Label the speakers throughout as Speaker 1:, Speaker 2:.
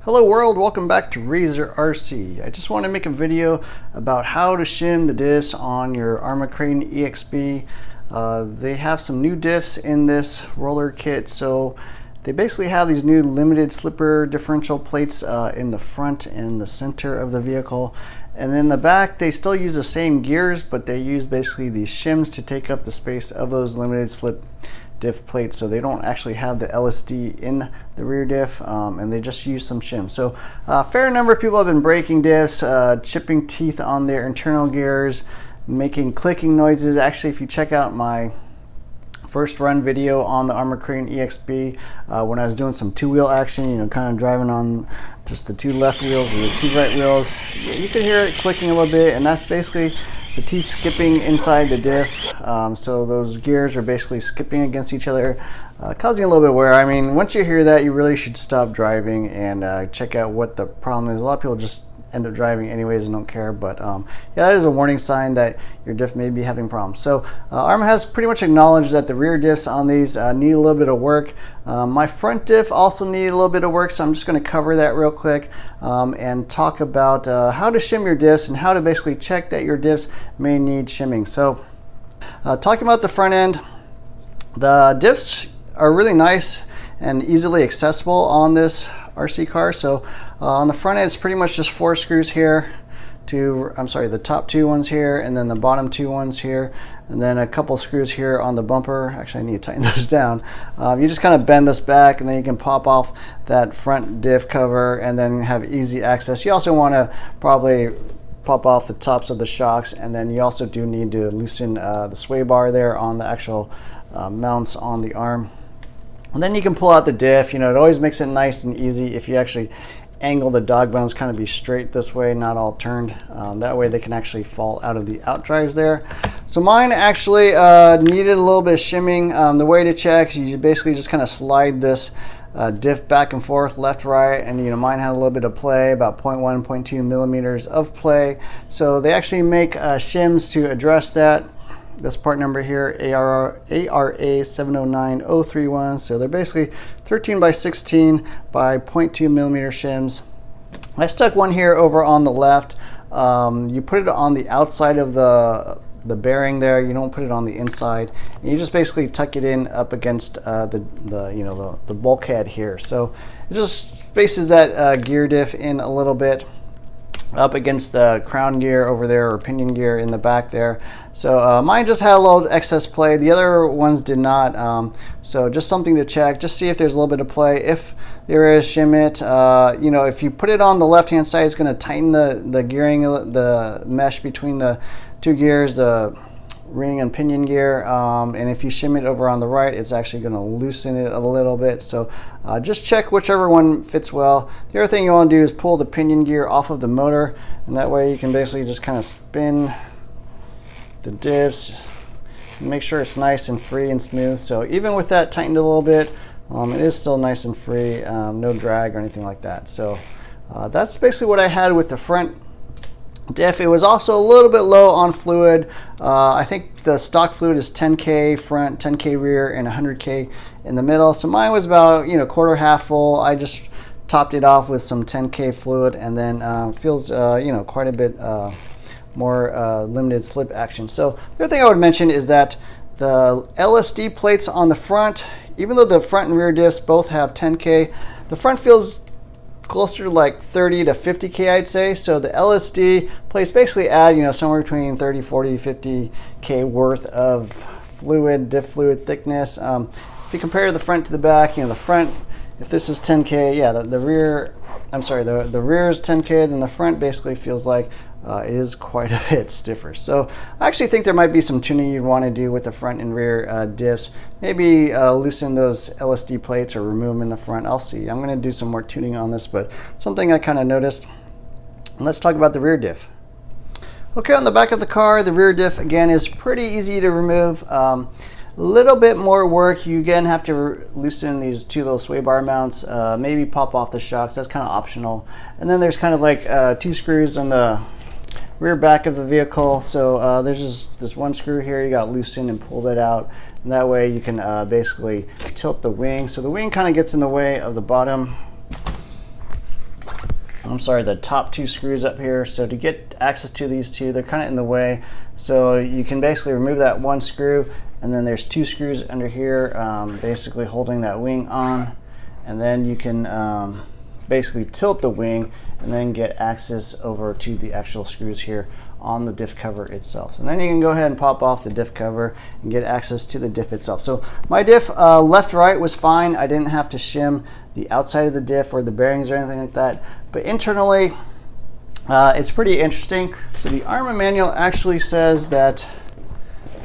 Speaker 1: Hello world, welcome back to Razor RC. I just want to make a video about how to shim the diffs on your Arrma Kraton EXB. They have some new diffs in this roller kit, so they basically have these new limited slipper differential plates in the front and the center of the vehicle. And in the back, they still use the same gears, but they use basically these shims to take up the space of those limited slip diff plates, so they don't actually have the LSD in the rear diff, and they just use some shim. So a fair number of people have been breaking diffs, chipping teeth on their internal gears, making clicking noises. Actually, if you check out my first run video on the Arrma Kraton EXB, when I was doing some two-wheel action, you know, kind of driving on just the two left wheels and the two right wheels, you could hear it clicking a little bit, and that's basically the teeth skipping inside the diff. So those gears are basically skipping against each other, causing a little bit of wear. I mean, once you hear that, you really should stop driving and check out what the problem is. A lot of people just end up driving anyways and don't care, but yeah, that is a warning sign that your diff may be having problems. So Arrma has pretty much acknowledged that the rear diffs on these need a little bit of work. My front diff also needed a little bit of work, so I'm just going to cover that real quick and talk about how to shim your diffs and how to basically check that your diffs may need shimming. So talking about the front end, the diffs are really nice and easily accessible on this RC car. So on the front end, it's pretty much just 4 screws here the top 2 ones here, and then the bottom 2 ones here, and then a couple screws here on the bumper. Actually, I need to tighten those down. You just kind of bend this back, and then you can pop off that front diff cover and then have easy access. You also want to probably pop off the tops of the shocks, and then you also do need to loosen the sway bar there on the actual mounts on the arm. And then you can pull out the diff. You know, it always makes it nice and easy if you actually angle the dog bones kind of be straight this way, not all turned. That way they can actually fall out of the outdrives there. So mine actually needed a little bit of shimming. The way to check is you basically just kind of slide this diff back and forth, left, right, and you know, mine had a little bit of play, about 0.1, 0.2 millimeters of play. So they actually make shims to address that. This part number here, ARA 709031. So they're basically 13 by 16 by 0.2 millimeter shims. I stuck one here over on the left. You put it on the outside of the bearing there. You don't put it on the inside. And you just basically tuck it in up against the bulkhead here. So it just spaces that gear diff in a little bit up against the crown gear over there, or pinion gear in the back there. So mine just had a little excess play. The other ones did not. So just something to check. Just see if there's a little bit of play. If there is, shim it. You know, if you put it on the left-hand side, it's going to tighten the gearing, the mesh between the two gears, the ring and pinion gear, and if you shim it over on the right, it's actually going to loosen it a little bit. So just check whichever one fits well. The other thing you want to do is pull the pinion gear off of the motor, and that way you can basically just kind of spin the diffs and make sure it's nice and free and smooth. So even with that tightened a little bit, it is still nice and free, no drag or anything like that. So that's basically what I had with the front diff. It was also a little bit low on fluid. I think the stock fluid is 10K front, 10K rear, and 100K in the middle. So mine was about, you know, quarter half full. I just topped it off with some 10K fluid, and then feels you know, quite a bit more limited slip action. So the other thing I would mention is that the LSD plates on the front, even though the front and rear diffs both have 10K, the front feels closer to like 30 to 50K, I'd say. So the LSD plates basically add, you know, somewhere between 30, 40, 50K worth of fluid, diff fluid thickness. If you compare the front to the back, you know, the front, if this is 10K, yeah, the rear, I'm sorry, the rear is 10K, then the front basically feels like it is quite a bit stiffer. So I actually think there might be some tuning you'd want to do with the front and rear diffs. Maybe loosen those LSD plates or remove them in the front. I'll see. I'm going to do some more tuning on this, but something I kind of noticed. And let's talk about the rear diff. Okay, on the back of the car, the rear diff again is pretty easy to remove. A little bit more work. You again have to loosen these two little sway bar mounts, maybe pop off the shocks. That's kind of optional. And then there's kind of like 2 screws on the rear back of the vehicle. So there's just this one screw here. You got to loosen and pull that out, and that way you can basically tilt the wing. So the wing kind of gets in the way of the bottom the top two screws up here. So to get access to these two, they're kind of in the way. So you can basically remove that one screw, and then there's two screws under here, basically holding that wing on. And then you can basically tilt the wing and then get access over to the actual screws here on the diff cover itself. And then you can go ahead and pop off the diff cover and get access to the diff itself. So my diff left-right was fine. I didn't have to shim the outside of the diff or the bearings or anything like that. But internally, it's pretty interesting. So the Arrma manual actually says that,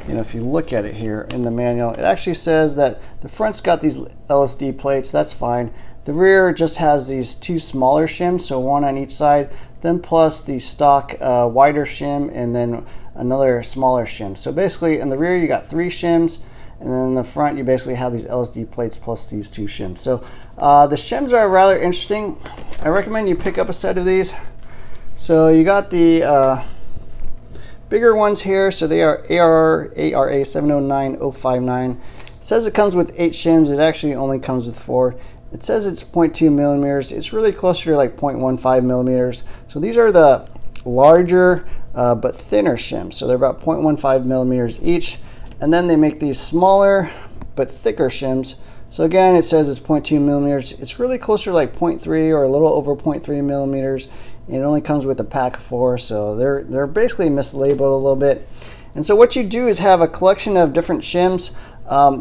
Speaker 1: you know, if you look at it here in the manual, it actually says that the front's got these LSD plates. That's fine. The rear just has these two smaller shims, so one on each side, then plus the stock wider shim, and then another smaller shim. So basically in the rear you got 3 shims, and then in the front you basically have these LSD plates plus these 2 shims. So the shims are rather interesting. I recommend you pick up a set of these. So you got the bigger ones here, so they are ARA 709059. It says it comes with 8 shims. It actually only comes with 4. It says it's 0.2 millimeters. It's really closer to like 0.15 millimeters. So these are the larger but thinner shims. So they're about 0.15 millimeters each. And then they make these smaller but thicker shims. So again, it says it's 0.2 millimeters. It's really closer to like 0.3 or a little over 0.3 millimeters. And it only comes with a pack of 4. So they're basically mislabeled a little bit. And so what you do is have a collection of different shims.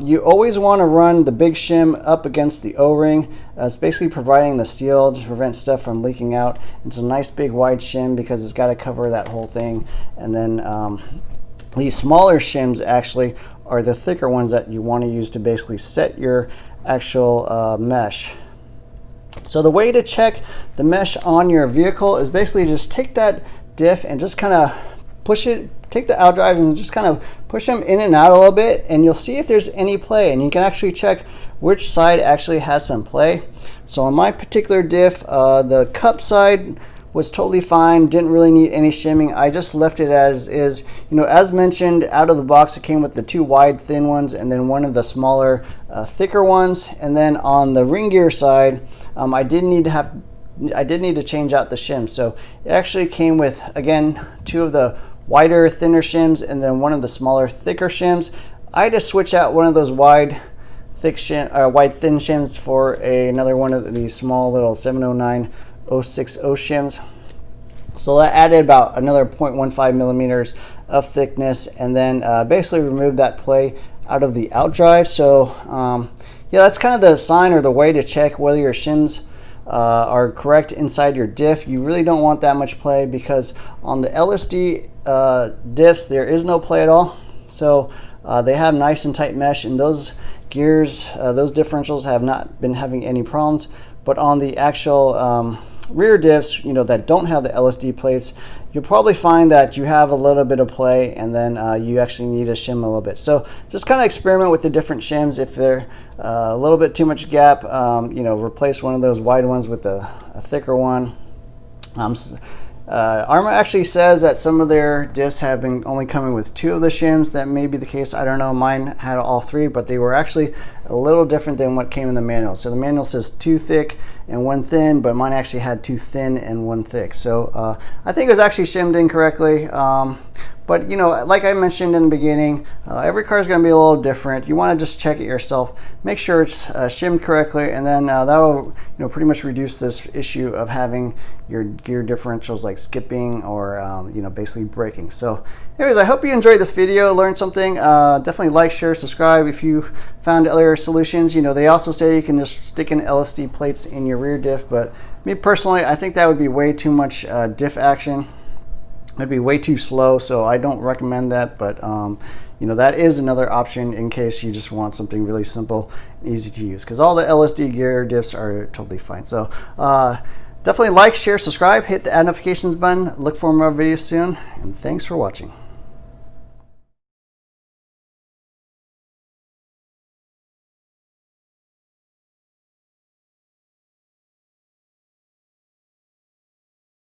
Speaker 1: You always want to run the big shim up against the O-ring. It's basically providing the seal to prevent stuff from leaking out. It's a nice big wide shim because it's got to cover that whole thing. And then these smaller shims actually are the thicker ones that you want to use to basically set your actual mesh. So the way to check the mesh on your vehicle is basically just take that diff and just kind of push it, take the outdrive and just kind of push them in and out a little bit, and you'll see if there's any play, and you can actually check which side actually has some play. So on my particular diff, the cup side was totally fine, didn't really need any shimming. I just left it as is. You know, as mentioned, out of the box it came with the 2 wide thin ones and then one of the smaller thicker ones. And then on the ring gear side, I did need to change out the shim. So it actually came with, again, 2 of the wider, thinner shims and then one of the smaller, thicker shims. I had to switch out one of those wide, thin shims for another one of these small little 709 060 shims. So that added about another 0.15 millimeters of thickness, and then basically removed that play out of the outdrive. So yeah, that's kind of the sign or the way to check whether your shims are correct inside your diff. You really don't want that much play, because on the LSD diffs there is no play at all. So they have nice and tight mesh, and those gears, those differentials have not been having any problems. But on the actual rear diffs, you know, that don't have the LSD plates, you'll probably find that you have a little bit of play, and then you actually need to shim a little bit. So just kind of experiment with the different shims. If they're a little bit too much gap, you know, replace one of those wide ones with a thicker one. Arrma actually says that some of their diffs have been only coming with 2 of the shims. That may be the case. I don't know. Mine had all 3, but they were actually a little different than what came in the manual. So the manual says 2 thick and 1 thin, but mine actually had 2 thin and 1 thick. So I think it was actually shimmed incorrectly. But you know, like I mentioned in the beginning, every car is going to be a little different. You want to just check it yourself, make sure it's shimmed correctly, and then that will, you know, pretty much reduce this issue of having your gear differentials like skipping or you know, basically braking. So anyways, I hope you enjoyed this video, learned something. Definitely like, share, subscribe if you found other solutions. You know, they also say you can just stick in LSD plates in your rear diff, but me personally, I think that would be way too much diff action. It'd be way too slow, so I don't recommend that. But you know, that is another option in case you just want something really simple and easy to use, because all the LSD gear diffs are totally fine. So definitely like, share, subscribe, hit the notifications button. Look for more videos soon, and thanks for watching.